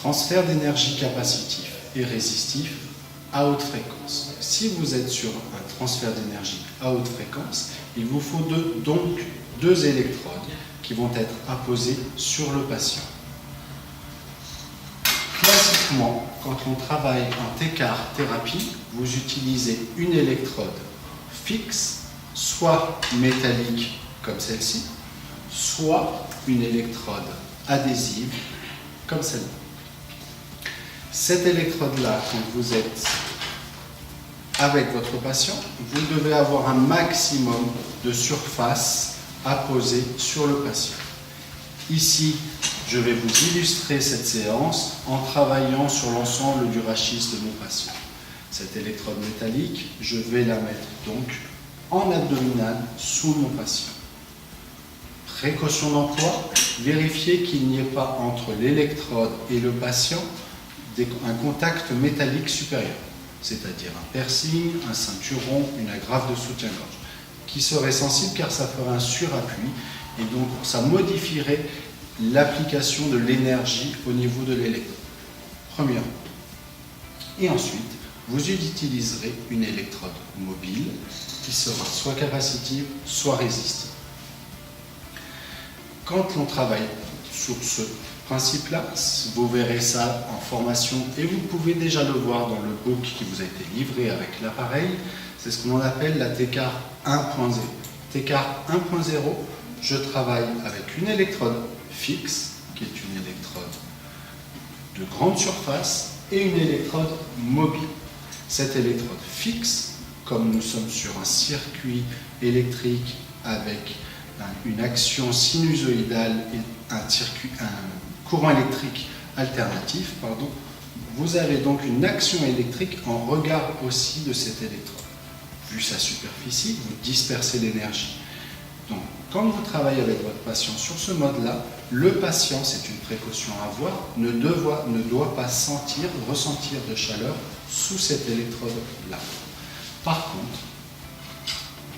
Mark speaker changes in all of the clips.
Speaker 1: Transfert d'énergie capacitif et résistif à haute fréquence. Si vous êtes sur un transfert d'énergie à haute fréquence, il vous faut donc deux électrodes qui vont être apposées sur le patient. Classiquement, quand on travaille en TCAR thérapie, vous utilisez une électrode fixe, soit métallique comme celle-ci, soit une électrode adhésive comme celle-là. Cette électrode-là, quand vous êtes avec votre patient, vous devez avoir un maximum de surface à poser sur le patient. Ici, je vais vous illustrer cette séance en travaillant sur l'ensemble du rachis de mon patient. Cette électrode métallique, je vais la mettre donc en abdominal sous mon patient. Précaution d'emploi, vérifiez qu'il n'y ait pas entre l'électrode et le patient un contact métallique supérieur, c'est-à-dire un piercing, un ceinturon, une agrafe de soutien-gorge, qui serait sensible car ça ferait un surappui et donc ça modifierait l'application de l'énergie au niveau de l'électrode. Premièrement. Et ensuite, vous utiliserez une électrode mobile qui sera soit capacitive, soit résistive. Quand on travaille sur ce principe-là, vous verrez ça en formation et vous pouvez déjà le voir dans le book qui vous a été livré avec l'appareil. C'est ce que l'on appelle la TCAR 1.0. TCAR 1.0, je travaille avec une électrode fixe, qui est une électrode de grande surface, et une électrode mobile. Cette électrode fixe, comme nous sommes sur un circuit électrique avec une action sinusoïdale et un courant électrique alternatif, vous avez donc une action électrique en regard aussi de cette électrode. Vu sa superficie, vous dispersez l'énergie. Donc, quand vous travaillez avec votre patient sur ce mode-là, le patient, c'est une précaution à avoir, ne doit pas ressentir de chaleur sous cette électrode-là. Par contre,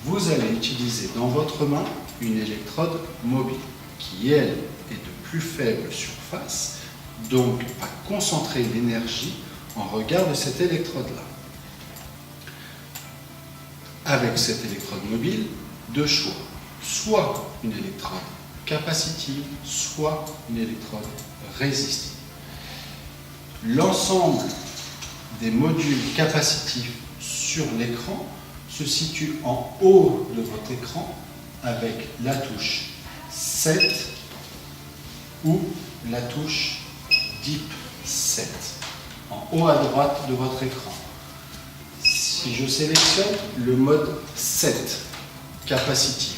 Speaker 1: vous allez utiliser dans votre main une électrode mobile qui, elle, est de plus faible surface, donc va concentrer l'énergie en regard de cette électrode-là. Avec cette électrode mobile, deux choix. Soit une électrode capacitive, soit une électrode résistive. L'ensemble des modules capacitifs sur l'écran se situe en haut de votre écran avec la touche 7 ou la touche DIP 7 en haut à droite de votre écran. Si je sélectionne le mode 7 capacitif,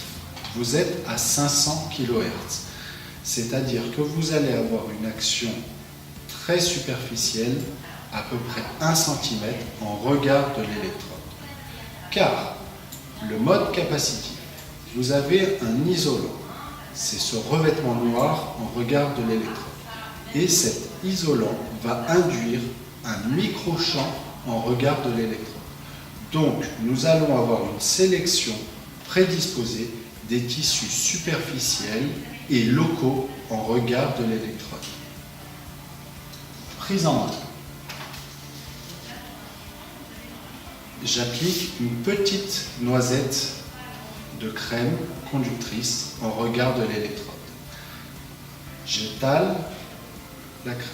Speaker 1: vous êtes à 500 kHz, c'est-à-dire que vous allez avoir une action très superficielle, à peu près 1 cm en regard de l'électrode. Car le mode capacitif, vous avez un isolant, c'est ce revêtement noir en regard de l'électrode. Et cet isolant va induire un microchamp en regard de l'électrode. Donc, nous allons avoir une sélection prédisposée des tissus superficiels et locaux en regard de l'électrode. Prise en main. J'applique une petite noisette de crème conductrice en regard de l'électrode. J'étale la crème.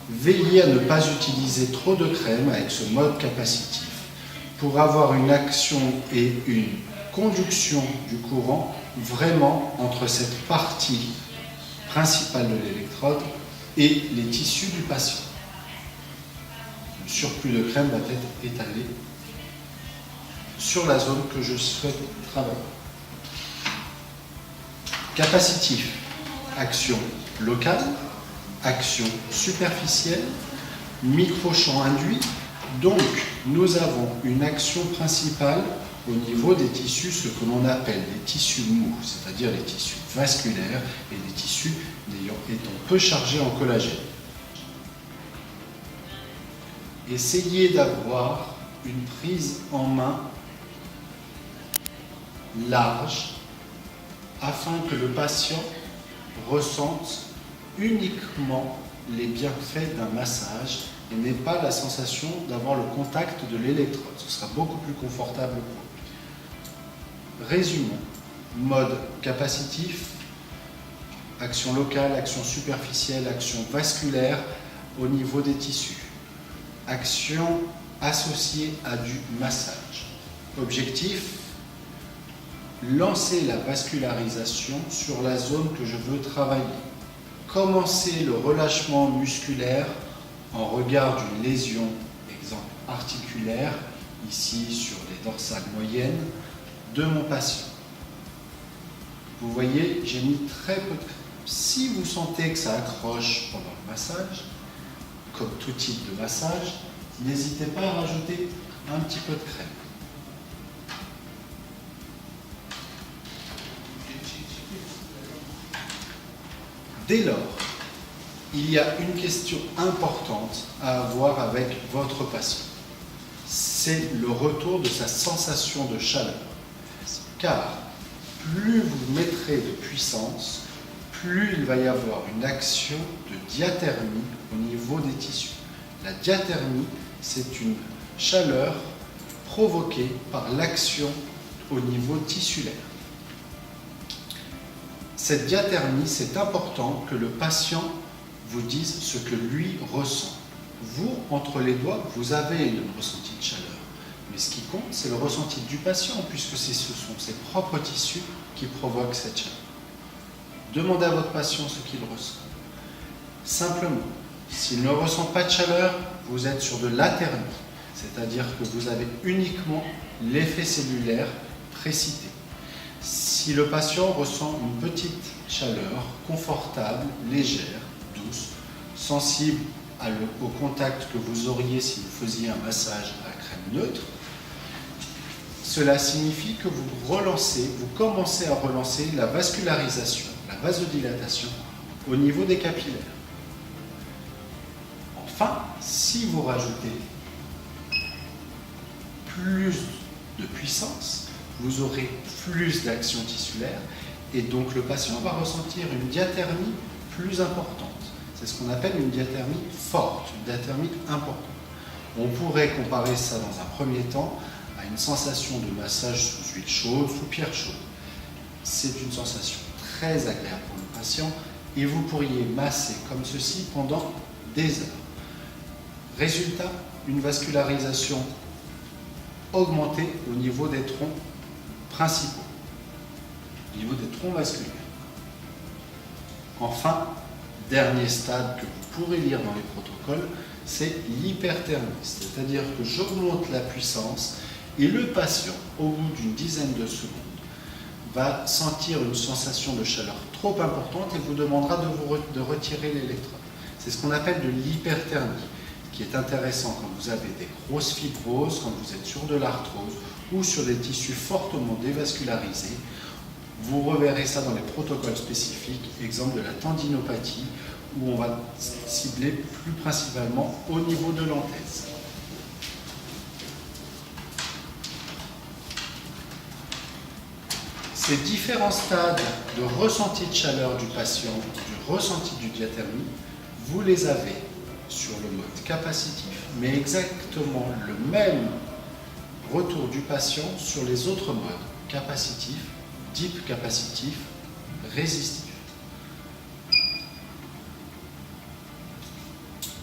Speaker 1: Veillez à ne pas utiliser trop de crème avec ce mode capacitif pour avoir une action et une conduction du courant vraiment entre cette partie principale de l'électrode et les tissus du patient. Le surplus de crème va être étalé sur la zone que je souhaite travailler. Capacitif, action locale, action superficielle, microchamp induit. Donc, nous avons une action principale au niveau des tissus, ce que l'on appelle les tissus mous, c'est-à-dire les tissus vasculaires et les tissus étant peu chargés en collagène. Essayez d'avoir une prise en main large afin que le patient ressente uniquement les bienfaits d'un massage et n'ait pas la sensation d'avoir le contact de l'électrode. Ce sera beaucoup plus confortable pour vous. Résumons. Mode capacitif, action locale, action superficielle, action vasculaire au niveau des tissus. Action associée à du massage. Objectif, lancer la vascularisation sur la zone que je veux travailler. Commencer le relâchement musculaire en regard d'une lésion, exemple articulaire, ici sur les dorsales moyennes, de mon patient. Vous voyez, j'ai mis très peu de crème. Si vous sentez que ça accroche pendant le massage, comme tout type de massage, n'hésitez pas à rajouter un petit peu de crème. Dès lors, il y a une question importante à avoir avec votre patient. C'est le retour de sa sensation de chaleur. Car plus vous mettrez de puissance, plus il va y avoir une action de diathermie au niveau des tissus. La diathermie, c'est une chaleur provoquée par l'action au niveau tissulaire. Cette diathermie, c'est important que le patient vous dise ce que lui ressent. Vous, entre les doigts, vous avez le ressenti de chaleur. Mais ce qui compte, c'est le ressenti du patient, puisque ce sont ses propres tissus qui provoquent cette chaleur. Demandez à votre patient ce qu'il ressent. Simplement, s'il ne ressent pas de chaleur, vous êtes sur de l'athermie, c'est-à-dire que vous avez uniquement l'effet cellulaire précité. Si le patient ressent une petite chaleur confortable, légère, douce, sensible au contact que vous auriez si vous faisiez un massage à crème neutre, cela signifie que vous commencez à relancer la vascularisation, la vasodilatation au niveau des capillaires. Enfin, si vous rajoutez plus de puissance, vous aurez plus d'action tissulaire et donc le patient va ressentir une diathermie plus importante. C'est ce qu'on appelle une diathermie forte, une diathermie importante. On pourrait comparer ça dans un premier temps à une sensation de massage sous huile chaude, sous pierre chaude. C'est une sensation très agréable pour le patient et vous pourriez masser comme ceci pendant des heures. Résultat, une vascularisation augmentée au niveau des troncs principaux, au niveau des troncs vasculaires. Enfin, dernier stade que vous pourrez lire dans les protocoles, c'est l'hyperthermie, c'est-à-dire que j'augmente la puissance et le patient, au bout d'une dizaine de secondes, va sentir une sensation de chaleur trop importante et vous demandera de retirer l'électrode. C'est ce qu'on appelle de l'hyperthermie, qui est intéressant quand vous avez des grosses fibroses, quand vous êtes sur de l'arthrose ou sur des tissus fortement dévascularisés. Vous reverrez ça dans les protocoles spécifiques, exemple de la tendinopathie, où on va cibler plus principalement au niveau de l'anthèse. Ces différents stades de ressenti de chaleur du patient, du ressenti du diathermie, vous les avez sur le mode capacitif, mais exactement le même retour du patient sur les autres modes, capacitif, deep capacitif, résistif.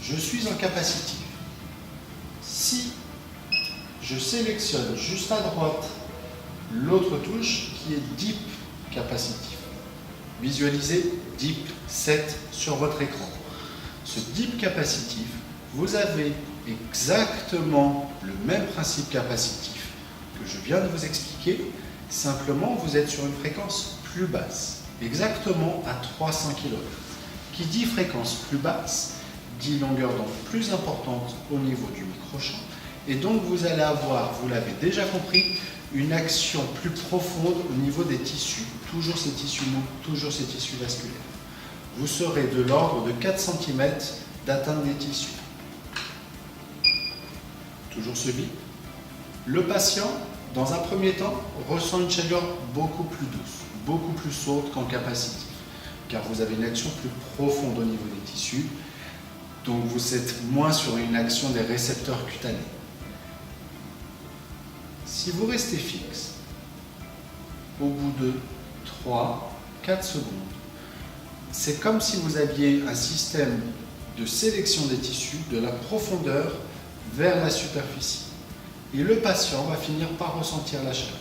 Speaker 1: Je suis en capacitif. Si je sélectionne juste à droite l'autre touche qui est deep capacitif, visualisez deep 7 sur votre écran. Ce deep capacitif, vous avez exactement le même principe capacitif que je viens de vous expliquer, simplement vous êtes sur une fréquence plus basse, exactement à 300 kHz. Qui dit fréquence plus basse, dit longueur d'onde plus importante au niveau du microchamp, et donc vous allez avoir, vous l'avez déjà compris, une action plus profonde au niveau des tissus, toujours ces tissus mous, toujours ces tissus vasculaires. Vous serez de l'ordre de 4 cm d'atteinte des tissus. Toujours ce bip. Le patient, dans un premier temps, ressent une chaleur beaucoup plus douce, beaucoup plus haute qu'en capacitif, car vous avez une action plus profonde au niveau des tissus. Donc vous êtes moins sur une action des récepteurs cutanés. Si vous restez fixe, au bout de 3-4 secondes, c'est comme si vous aviez un système de sélection des tissus de la profondeur vers la superficie. Et le patient va finir par ressentir la chaleur.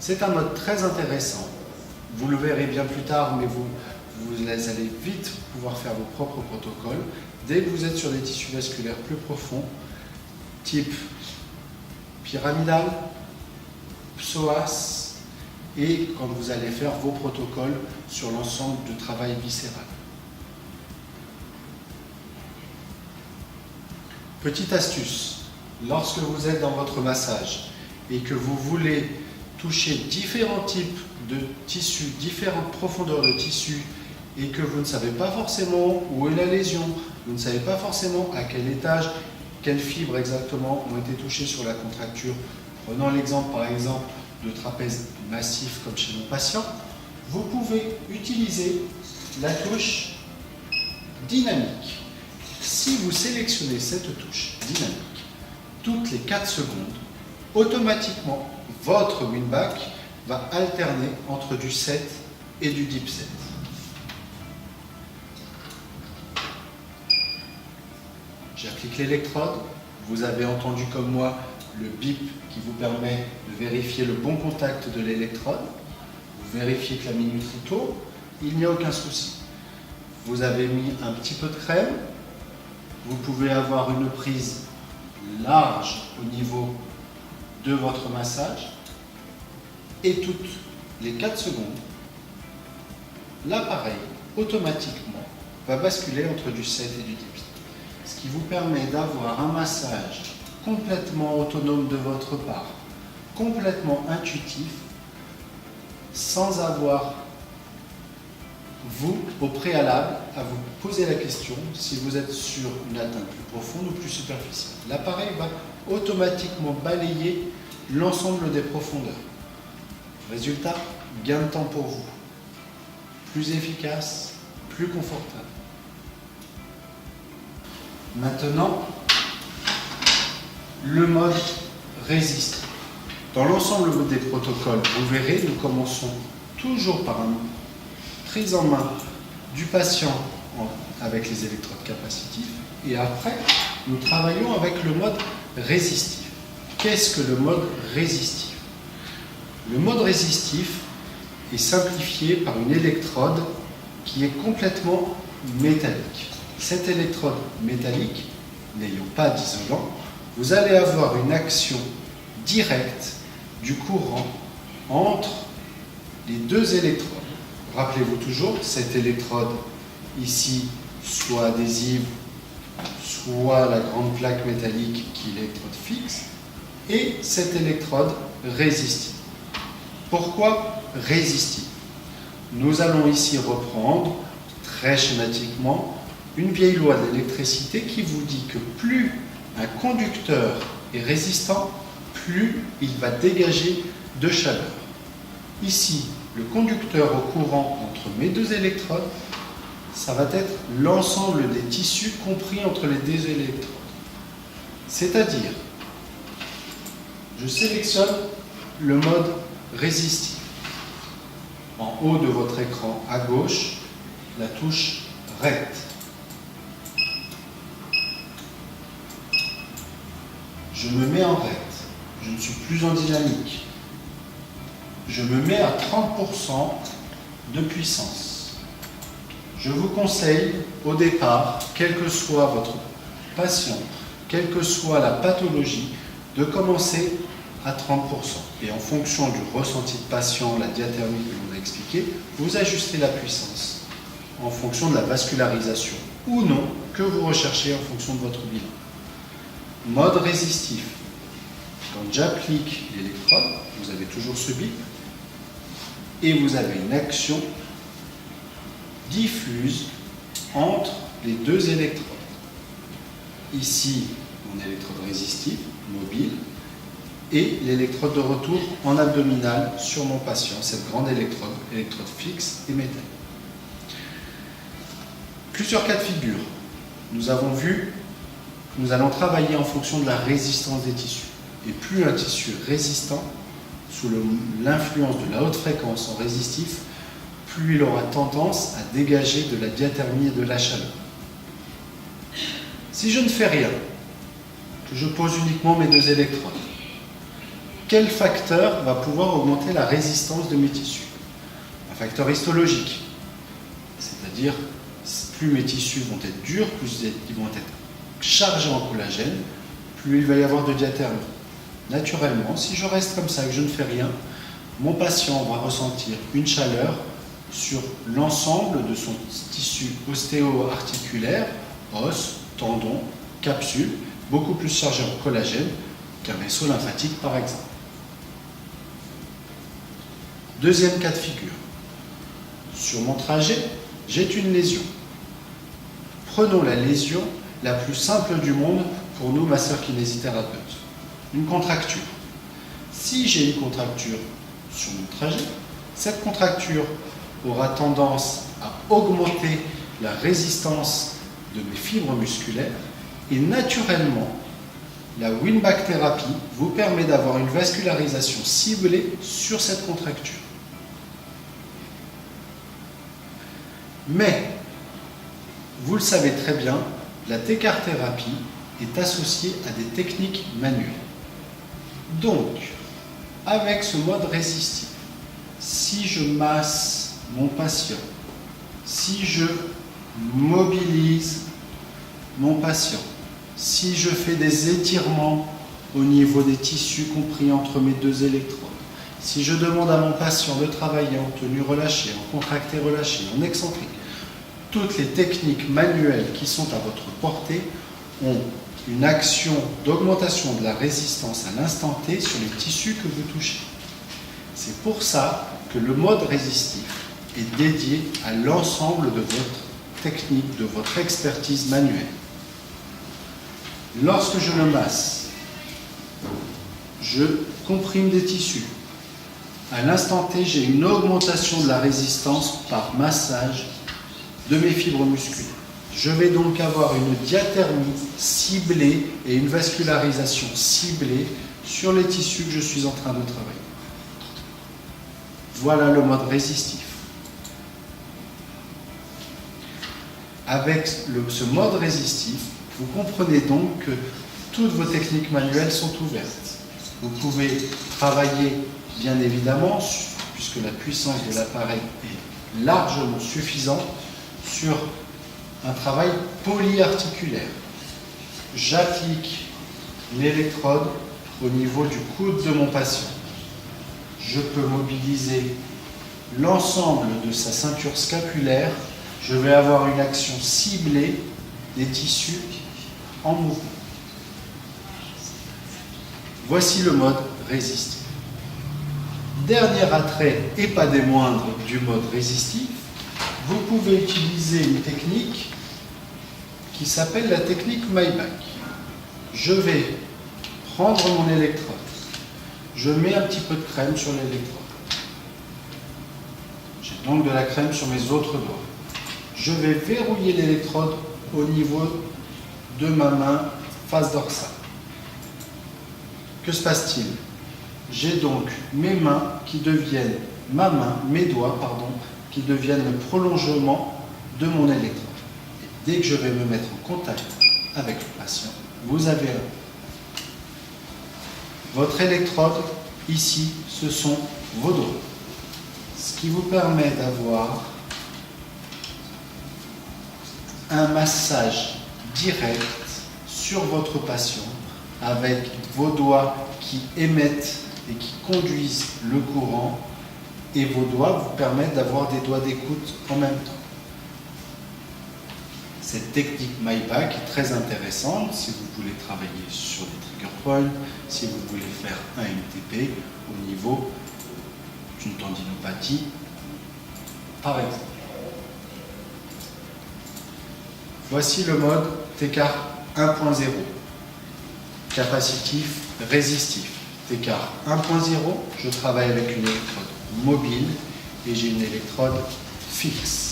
Speaker 1: C'est un mode très intéressant. Vous le verrez bien plus tard, mais vous allez vite pouvoir faire vos propres protocoles dès que vous êtes sur des tissus vasculaires plus profonds, type pyramidal, psoas, et quand vous allez faire vos protocoles sur l'ensemble du travail viscéral. Petite astuce, lorsque vous êtes dans votre massage et que vous voulez toucher différents types de tissus, différentes profondeurs de tissus, et que vous ne savez pas forcément où est la lésion, vous ne savez pas forcément à quel étage, quelles fibres exactement ont été touchées sur la contracture. Prenons l'exemple par exemple de trapèze massif comme chez mon patient, vous pouvez utiliser la touche dynamique. Si vous sélectionnez cette touche dynamique toutes les 4 secondes, automatiquement votre winback va alterner entre du set et du deep set. J'applique l'électrode, vous avez entendu comme moi le bip qui vous permet de vérifier le bon contact de l'électrode. Vous vérifiez que la minuterie tourne, il n'y a aucun souci. Vous avez mis un petit peu de crème, vous pouvez avoir une prise large au niveau de votre massage et toutes les 4 secondes, l'appareil automatiquement va basculer entre du set et du deep set. Ce qui vous permet d'avoir un massage complètement autonome de votre part, complètement intuitif, sans avoir, vous, au préalable, à vous poser la question si vous êtes sur une atteinte plus profonde ou plus superficielle. L'appareil va automatiquement balayer l'ensemble des profondeurs. Résultat, gain de temps pour vous. Plus efficace, plus confortable. Maintenant, le mode résistant. Dans l'ensemble des protocoles, vous verrez, nous commençons toujours par une prise en main du patient avec les électrodes capacitifs et après, nous travaillons avec le mode résistif. Qu'est-ce que le mode résistif? Le mode résistif est simplifié par une électrode qui est complètement métallique. Cette électrode métallique, n'ayant pas d'isolant, vous allez avoir une action directe du courant entre les deux électrodes. Rappelez-vous toujours, cette électrode ici, soit adhésive, soit la grande plaque métallique qui est l'électrode fixe, et cette électrode résistive. Pourquoi résistive? Nous allons ici reprendre, très schématiquement, une vieille loi de l'électricité qui vous dit que plus un conducteur est résistant, plus il va dégager de chaleur. Ici, le conducteur au courant entre mes deux électrodes, ça va être l'ensemble des tissus compris entre les deux électrodes. C'est-à-dire, je sélectionne le mode résistif. En haut de votre écran à gauche, la touche RET. Je me mets en RET. Je ne suis plus en dynamique. Je me mets à 30% de puissance. Je vous conseille au départ, quel que soit votre patient, quelle que soit la pathologie, de commencer à 30%. Et en fonction du ressenti de patient, la diathermie que l'on a expliqué, vous ajustez la puissance en fonction de la vascularisation ou non que vous recherchez en fonction de votre bilan. Mode résistif. Quand j'applique l'électrode, vous avez toujours ce bip et vous avez une action diffuse entre les deux électrodes. Ici, mon électrode résistive, mobile, et l'électrode de retour en abdominal sur mon patient, cette grande électrode fixe et métallique. Plusieurs cas de figure. Nous avons vu que nous allons travailler en fonction de la résistance des tissus. Et plus un tissu est résistant, sous l'influence de la haute fréquence en résistif, plus il aura tendance à dégager de la diathermie et de la chaleur. Si je ne fais rien, que je pose uniquement mes 2 électrodes, quel facteur va pouvoir augmenter la résistance de mes tissus? Un facteur histologique, c'est-à-dire plus mes tissus vont être durs, plus ils vont être chargés en collagène, plus il va y avoir de diathermie. Naturellement, si je reste comme ça et que je ne fais rien, mon patient va ressentir une chaleur sur l'ensemble de son tissu ostéo-articulaire, os, tendons, capsules, beaucoup plus chargé en collagène qu'un vaisseau lymphatique par exemple. Deuxième cas de figure. Sur mon trajet, j'ai une lésion. Prenons la lésion la plus simple du monde pour nous, masseurs kinésithérapeutes. Une contracture. Si j'ai une contracture sur mon trajet, cette contracture aura tendance à augmenter la résistance de mes fibres musculaires et naturellement, la Wim-Back thérapie vous permet d'avoir une vascularisation ciblée sur cette contracture. Mais, vous le savez très bien, la T-CAR thérapie est associée à des techniques manuelles. Donc, avec ce mode résistif, si je masse mon patient, si je mobilise mon patient, si je fais des étirements au niveau des tissus compris entre mes 2 électrodes, si je demande à mon patient de travailler en tenue relâchée, en contracté relâché, en excentrique, toutes les techniques manuelles qui sont à votre portée ont une action d'augmentation de la résistance à l'instant T sur les tissus que vous touchez. C'est pour ça que le mode résistif est dédié à l'ensemble de votre technique, de votre expertise manuelle. Lorsque je le masse, je comprime des tissus. À l'instant T, j'ai une augmentation de la résistance par massage de mes fibres musculaires. Je vais donc avoir une diathermie ciblée et une vascularisation ciblée sur les tissus que je suis en train de travailler. Voilà le mode résistif. Avec ce mode résistif, vous comprenez donc que toutes vos techniques manuelles sont ouvertes. Vous pouvez travailler, bien évidemment, puisque la puissance de l'appareil est largement suffisante, sur un travail polyarticulaire. J'applique l'électrode au niveau du coude de mon patient. Je peux mobiliser l'ensemble de sa ceinture scapulaire. Je vais avoir une action ciblée des tissus en mouvement. Voici le mode résistif. Dernier attrait, et pas des moindres, du mode résistif, vous pouvez utiliser une technique qui s'appelle la technique Maybach. Je vais prendre mon électrode. Je mets un petit peu de crème sur l'électrode. J'ai donc de la crème sur mes autres doigts. Je vais verrouiller l'électrode au niveau de ma main face dorsale. Que se passe-t-il? J'ai donc mes mains qui deviennent, mes doigts, qui deviennent le prolongement de mon électrode. Et dès que je vais me mettre en contact avec le patient, vous avez votre électrode, ici, ce sont vos doigts. Ce qui vous permet d'avoir un massage direct sur votre patient avec vos doigts qui émettent et qui conduisent le courant, et vos doigts vous permettent d'avoir des doigts d'écoute en même temps. Cette technique Maybach est très intéressante si vous voulez travailler sur des trigger points, si vous voulez faire un MTP au niveau d'une tendinopathie, par exemple. Voici le mode T-CAR 1.0, capacitif, résistif. T-CAR 1.0, je travaille avec une électrode mobile et j'ai une électrode fixe.